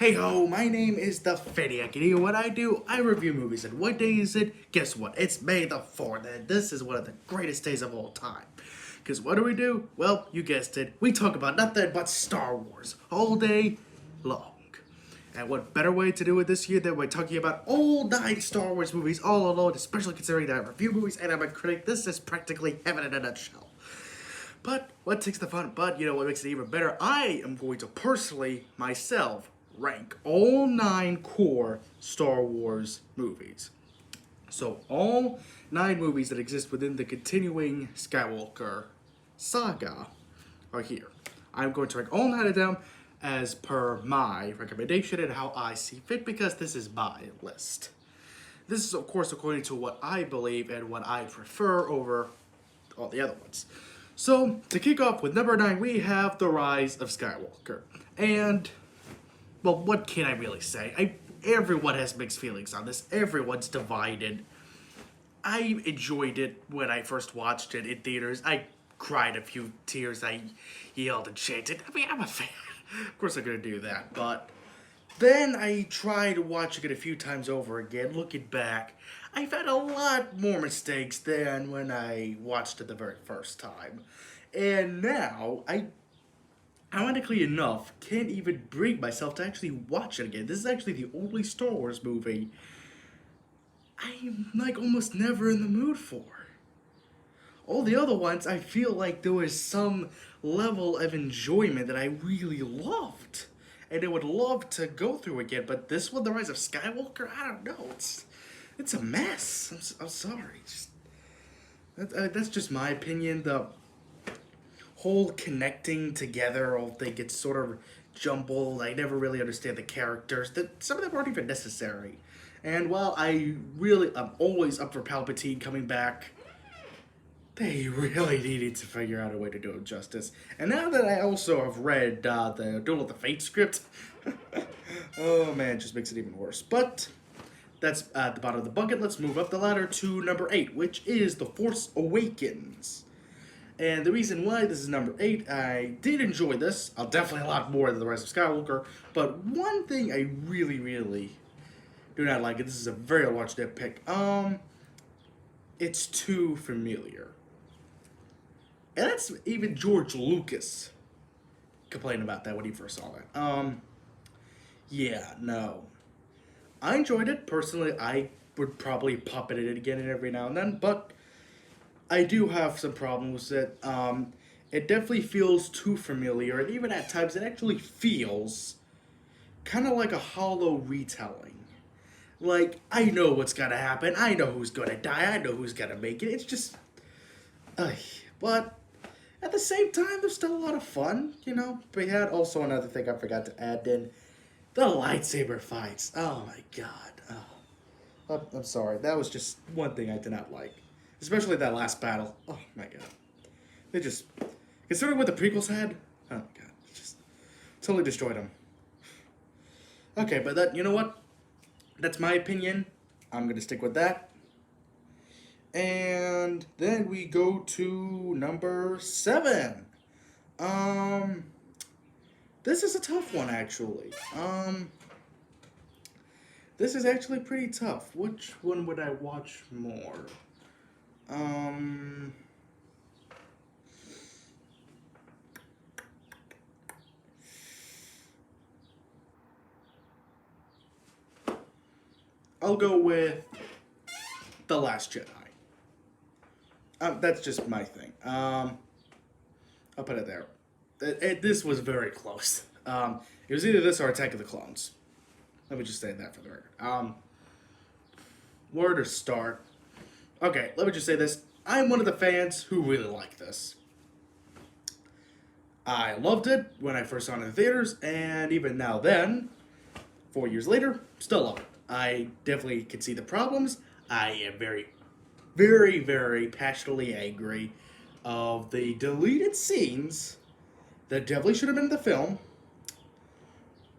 Hey ho, my name is the Faniac, and you know what I do? I review movies, and what day is it? Guess what? It's May the 4th, and this is one of the greatest days of all time. Because what do? Well, you guessed it, we talk about nothing but Star Wars, all day long. And what better way to do it this year than by talking about all 9 Star Wars movies all alone, especially considering that I review movies and I'm a critic. This is practically heaven in a nutshell. But what takes the fun? But you know what makes it even better? I am going to personally, myself, rank all 9 core Star Wars movies. So all 9 movies that exist within the continuing Skywalker saga are here. I'm going to rank all 9 of them as per my recommendation and how I see fit because this is my list. This is of course according to what I believe and what I prefer over all the other ones. So, to kick off with number 9, we have The Rise of Skywalker. And, well, what can I really say? Everyone has mixed feelings on this. Everyone's divided. I enjoyed it when I first watched it in theaters. I cried a few tears. I yelled and chanted. I mean, I'm a fan. Of course I'm going to do that. But then I tried watching it a few times over again. Looking back, I found a lot more mistakes than when I watched it the very first time. And now, I, ironically enough, can't even bring myself to actually watch it again. This is actually the only Star Wars movie I'm, like, almost never in the mood for. All the other ones, I feel like there was some level of enjoyment that I really loved. And I would love to go through again, but this one, The Rise of Skywalker, I don't know, it's a mess. I'm sorry. That's just my opinion. The whole connecting together all thing gets sort of jumbled. I never really understand the characters. Some of them aren't even necessary. And while I'm always up for Palpatine coming back, they really needed to figure out a way to do it justice. And now that I also have read the Duel of the Fate script, oh man, it just makes it even worse. But that's at the bottom of the bucket. Let's move up the ladder to number 8, which is The Force Awakens. And the reason why this is number 8, I did enjoy this. Definitely a lot more than The Rise of Skywalker. But one thing I really, really do not like, and this is a very large nitpick, it's too familiar. And that's even George Lucas complaining about that when he first saw it. Yeah, no. I enjoyed it. Personally, I would probably pop it in again every now and then, but I do have some problems with it. It definitely feels too familiar, and even at times it actually feels kind of like a hollow retelling. Like, I know what's gonna happen, I know who's gonna die, I know who's gonna make it, it's just... but at the same time, there's still a lot of fun, you know? We had also another thing I forgot to add in. The lightsaber fights. Oh my god. Oh. I'm sorry. That was just one thing I did not like. Especially that last battle. Oh my god. They just... Considering what the prequels had, oh my god. Just totally destroyed them. Okay, but that, you know what? That's my opinion. I'm gonna stick with that. And then we go to number 7. This is a tough one, actually. This is actually pretty tough. Which one would I watch more? I'll go with The Last Jedi. That's just my thing. I'll put it there. This was very close. It was either this or Attack of the Clones. Let me just say that for the record. Where to start? Okay, let me just say this. I'm one of the fans who really like this. I loved it when I first saw it in the theaters, and even now then, 4 years later, still love it. I definitely can see the problems. I am very, very, very passionately angry of the deleted scenes that definitely should have been in the film,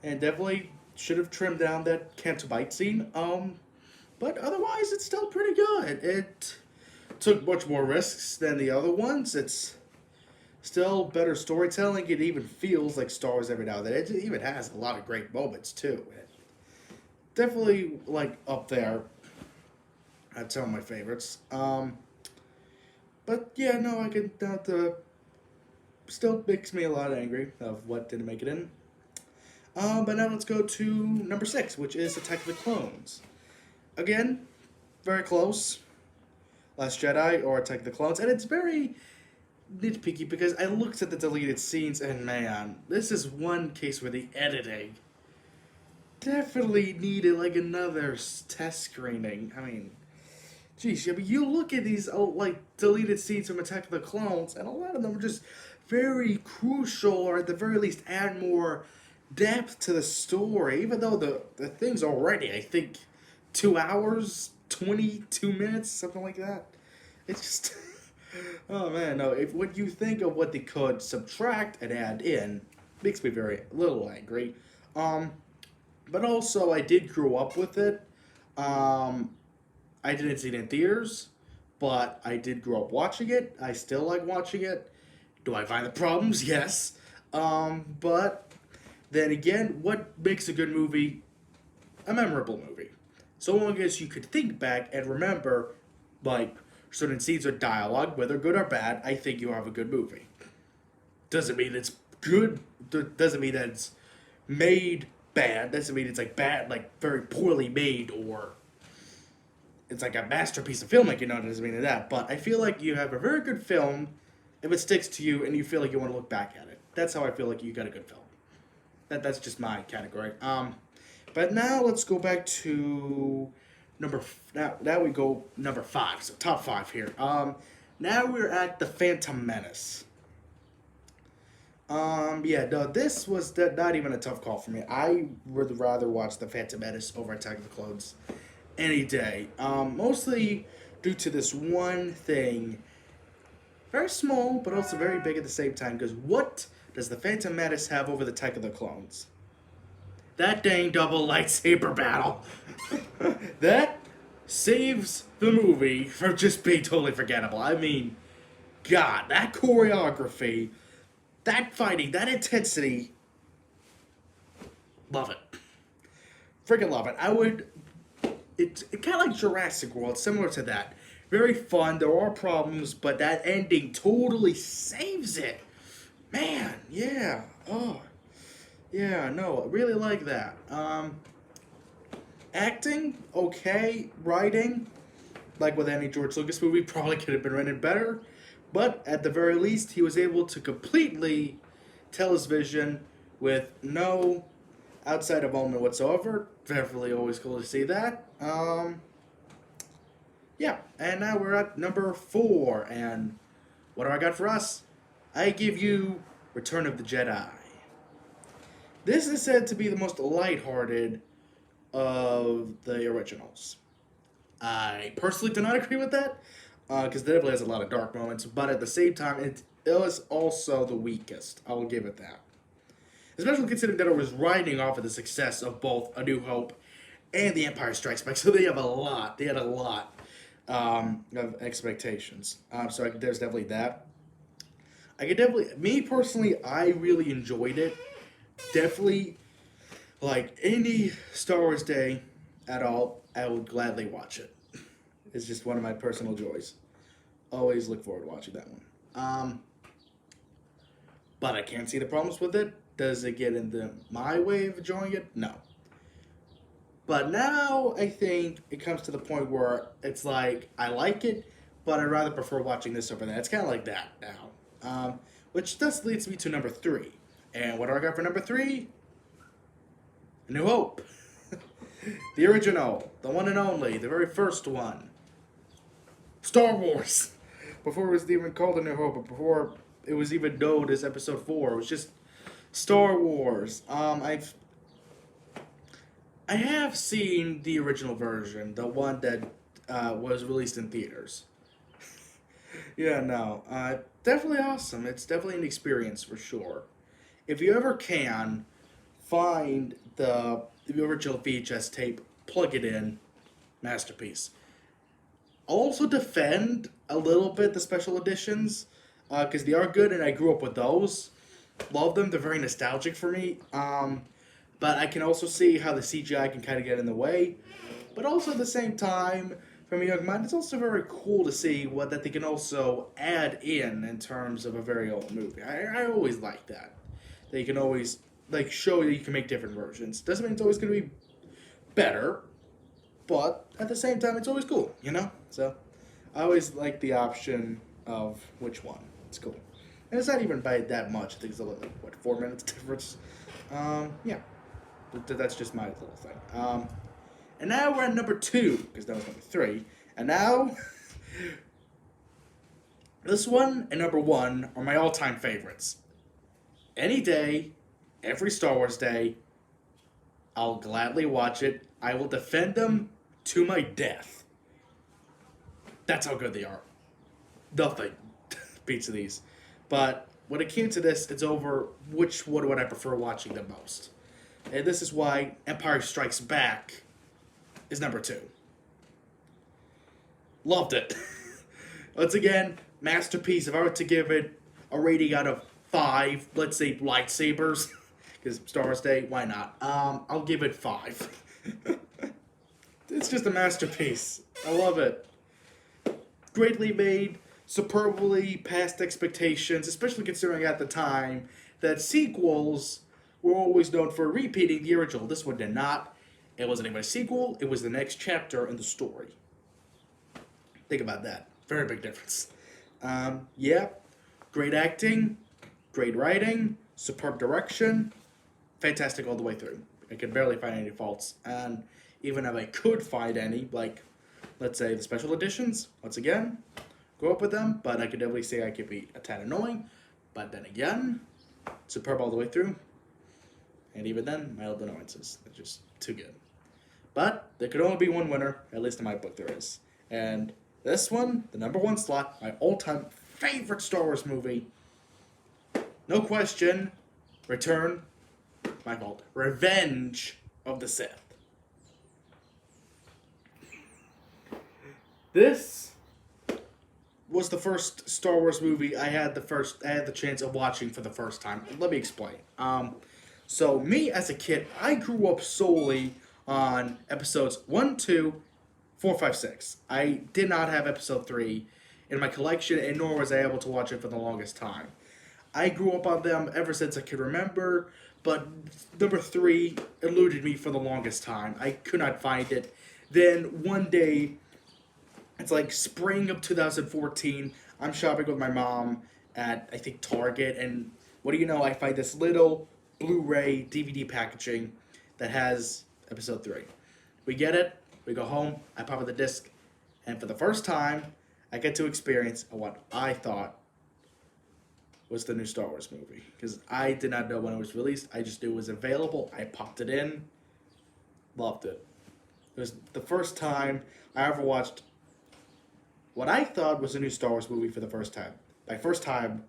and definitely should have trimmed down that Cantobite scene. But otherwise, it's still pretty good. It took much more risks than the other ones. It's Still better storytelling. It even feels like Star Wars every now and then. It even has a lot of great moments too. Definitely like up there. That's some of my favorites. But yeah, no, I can not still makes me a lot angry of what didn't make it in. But now let's go to number 6, which is Attack of the Clones. Again, very close. Last Jedi or Attack of the Clones, and it's very nitpicky because I looked at the deleted scenes and man, this is one case where the editing definitely needed like another test screening. I mean, geez, I mean, you look at these like deleted scenes from Attack of the Clones, and a lot of them are just very crucial, or at the very least add more depth to the story. Even though the thing's already, I think, 2 hours, 22 minutes, something like that. It's just, oh man, no. If when you think of what they could subtract and add in, makes me very a little angry. Um, but also I did grow up with it. Um, I didn't see it in theaters, but I did grow up watching it. I still like watching it. Do I find the problems? Yes. But then again, what makes a good movie a memorable movie? So long as you could think back and remember, like, certain scenes or dialogue, whether good or bad, I think you have a good movie. Doesn't mean it's good. Doesn't mean that it's made bad. Doesn't mean it's like bad, like very poorly made, or it's like a masterpiece of filmmaking. No, it doesn't mean that. But I feel like you have a very good film if it sticks to you and you feel like you want to look back at it. That's how I feel like you got a good film. That's just my category. But now let's go back to now we go number 5. So top 5 here. Now we're at the Phantom Menace. Yeah, no, this was not even a tough call for me. I would rather watch the Phantom Menace over Attack of the Clones any day. Mostly due to this one thing. Very small, but also very big at the same time. Because what does the Phantom Menace have over the Attack of the Clones? That dang double lightsaber battle. That saves the movie from just being totally forgettable. I mean, God, that choreography, that fighting, that intensity. Love it. Freaking love it. I would. It's kind of like Jurassic World, similar to that. Very fun. There are problems, but that ending totally saves it. Man, yeah. Oh. Yeah, no, I really like that. Acting, okay. Writing, like with any George Lucas movie, probably could have been written better. But at the very least, he was able to completely tell his vision with no outside involvement whatsoever. Definitely always cool to see that. Yeah, and now we're at number 4. And what do I got for us? I give you Return of the Jedi. This is said to be the most lighthearted of the originals. I personally do not agree with that, because it definitely has a lot of dark moments, but at the same time, it is also the weakest. I will give it that. Especially considering that it was riding off of the success of both A New Hope and The Empire Strikes Back, so they had a lot of expectations. So there's definitely that. Me personally, I really enjoyed it. Definitely, like any Star Wars day at all, I would gladly watch it. It's just one of my personal joys. Always look forward to watching that one. But I can't see the problems with it. Does it get into my way of enjoying it? No. But now I think it comes to the point where it's like, I like it, but I'd rather prefer watching this over that. It's kind of like that now. Which thus leads me to number 3. And what do I got for number 3? A New Hope. The original, the one and only, the very first one. Star Wars. Before it was even called A New Hope, but before it was even known as Episode 4, it was just Star Wars. I have seen the original version, the one that was released in theaters. Yeah, no, definitely awesome. It's definitely an experience for sure. If you ever can, find the original VHS tape, plug it in, masterpiece. Also defend a little bit the special editions. because they are good, and I grew up with those. Love them. They're very nostalgic for me. But I can also see how the CGI can kind of get in the way. But also at the same time, from a young mind, it's also very cool to see what that they can also add in terms of a very old movie. I always like that. That you can always like show that you can make different versions. Doesn't mean it's always going to be better, but at the same time, it's always cool, you know? So I always like the option of which one. It's cool. And it's not even by that much. I think it's like, what, 4 minutes difference? Yeah. That's just my little thing. And now we're at number 2, because that was number 3. And now, this one and number 1 are my all-time favorites. Any day, every Star Wars day, I'll gladly watch it. I will defend them to my death. That's how good they are. Nothing beats these. But when it came to this, it's over which one would I prefer watching the most. And this is why Empire Strikes Back is number 2. Loved it. Once again, masterpiece. If I were to give it a rating out of 5, let's say lightsabers, because Star Wars Day, why not? I'll give it 5. It's just a masterpiece. I love it. Greatly made, superbly past expectations, especially considering at the time that sequels were always known for repeating the original. This one did not. It wasn't even a sequel. It was the next chapter in the story. Think about that. Very big difference. Yeah. Great acting. Great writing. Superb direction. Fantastic all the way through. I could barely find any faults. And even if I could find any, like, let's say the special editions, once again, go up with them. But I could definitely say I could be a tad annoying. But then again, superb all the way through. And even then, mild annoyances. They're just too good. But there could only be one winner, at least in my book there is. And this one, the number 1 slot, my all-time favorite Star Wars movie, no question, Revenge of the Sith. This was the first Star Wars movie I had the chance of watching for the first time. Let me explain. So me as a kid, I grew up solely on episodes 1, 2, 4, 5, 6. I did not have episode 3 in my collection, and nor was I able to watch it for the longest time. I grew up on them ever since I could remember, but number 3 eluded me for the longest time. I could not find it. Then one day, it's like spring of 2014, I'm shopping with my mom at, I think, Target, and what do you know, I find this little Blu-ray DVD packaging that has episode 3. We get it, we go home, I pop in the disc, and for the first time, I get to experience what I thought was the new Star Wars movie. Because I did not know when it was released, I just knew it was available, I popped it in, loved it. It was the first time I ever watched what I thought was a new Star Wars movie for the first time. My first time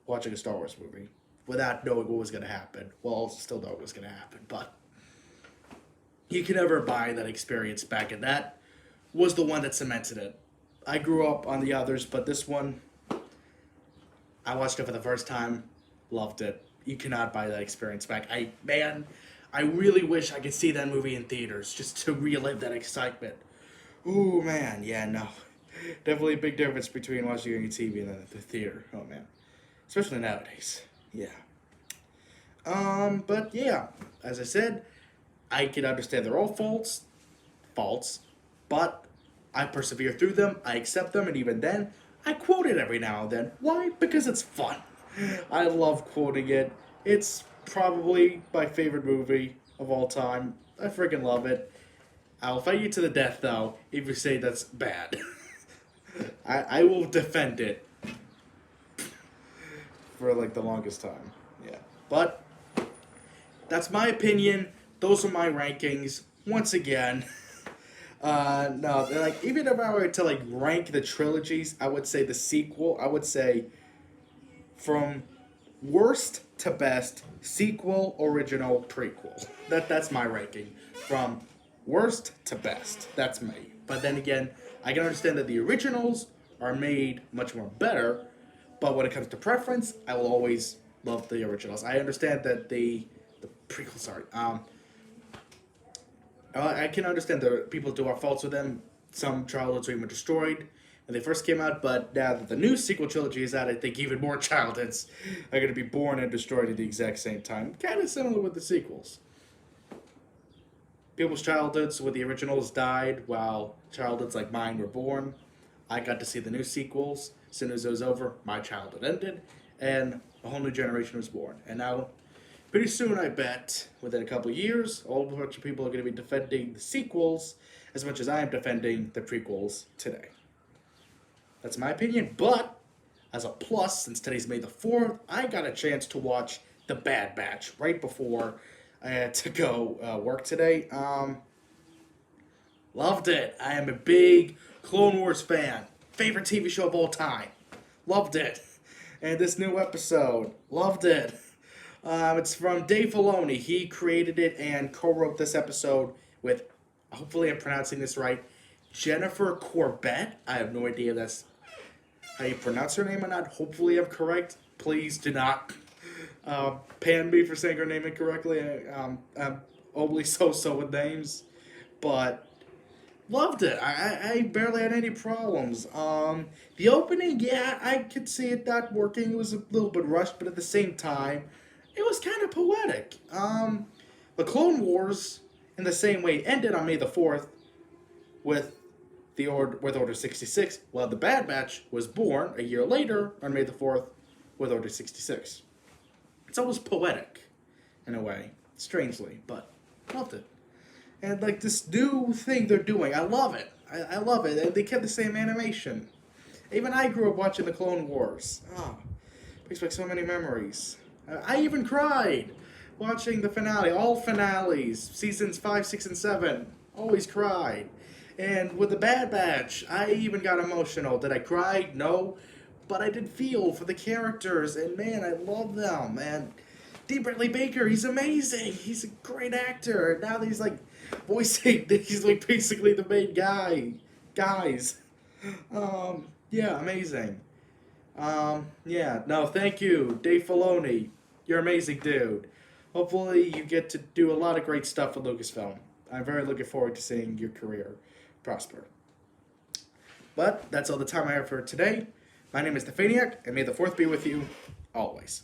watching a Star Wars movie without knowing what was going to happen. Well, I still know what was going to happen, but you can never buy that experience back, and that was the one that cemented it. I grew up on the others, but this one, I watched it for the first time, loved it. You cannot buy that experience back. I really wish I could see that movie in theaters just to relive that excitement. Ooh, man, yeah, no. Definitely a big difference between watching it on TV and the theater. Oh, man. Especially nowadays. Yeah. But yeah, as I said, I can understand they're all faults, but I persevere through them, I accept them, and even then, I quote it every now and then. Why? Because it's fun. I love quoting it. It's probably my favorite movie of all time. I freaking love it. I'll fight you to the death, though, if you say that's bad. I will defend it for, like, the longest time. Yeah. But that's my opinion. Those are my rankings. Once again, no, like, even if I were to, like, rank the trilogies, I would say the sequel, I would say from worst to best, sequel, original, prequel. That's my ranking. From worst to best. That's me. But then again, I can understand that the originals are made much more better, But when it comes to preference, I will always love the originals. I understand that the prequels, sorry. I can understand that people do have faults with them. Some childhoods were even destroyed when they first came out, but now that the new sequel trilogy is out, I think even more childhoods are going to be born and destroyed at the exact same time. Kind of similar with the sequels. People's childhoods with the originals died while childhoods like mine were born. I got to see the new sequels. As soon as it was over, my childhood ended, and a whole new generation was born. And now, pretty soon, I bet, within a couple of years, a whole bunch of people are going to be defending the sequels as much as I am defending the prequels today. That's my opinion, but as a plus, since today's May the 4th, I got a chance to watch The Bad Batch right before I had to go work today. Loved it. I am a big Clone Wars fan. Favorite TV show of all time. Loved it. And this new episode, loved it. It's from Dave Filoni. He created it and co-wrote this episode with, hopefully I'm pronouncing this right, Jennifer Corbett. I have no idea if that's how you pronounce her name or not. Hopefully I'm correct. Please do not pan me for saying her name incorrectly. I'm overly so with names. But loved it. I barely had any problems. The opening, yeah, I could see it not working. It was a little bit rushed, but at the same time, it was kind of poetic. The Clone Wars, in the same way, ended on May the 4th with Order 66, while the Bad Batch was born a year later on May the 4th with Order 66. It's almost poetic, in a way, strangely, but loved it. And like this new thing they're doing, I love it. I love it. And they kept the same animation. Even I grew up watching the Clone Wars. Brings back so many memories. I even cried watching the finale. All finales, seasons 5, 6, and 7. Always cried. And with the Bad Batch, I even got emotional. Did I cry? No. But I did feel for the characters. And man, I love them. And D. Bradley Baker, he's amazing. He's a great actor. Now he's like voicing, he's like basically the main guys. Yeah, amazing. Yeah, no, thank you, Dave Filoni. You're amazing, dude. Hopefully you get to do a lot of great stuff with Lucasfilm. I'm very looking forward to seeing your career prosper. But that's all the time I have for today. My name is the Faniac, and may the 4th be with you always.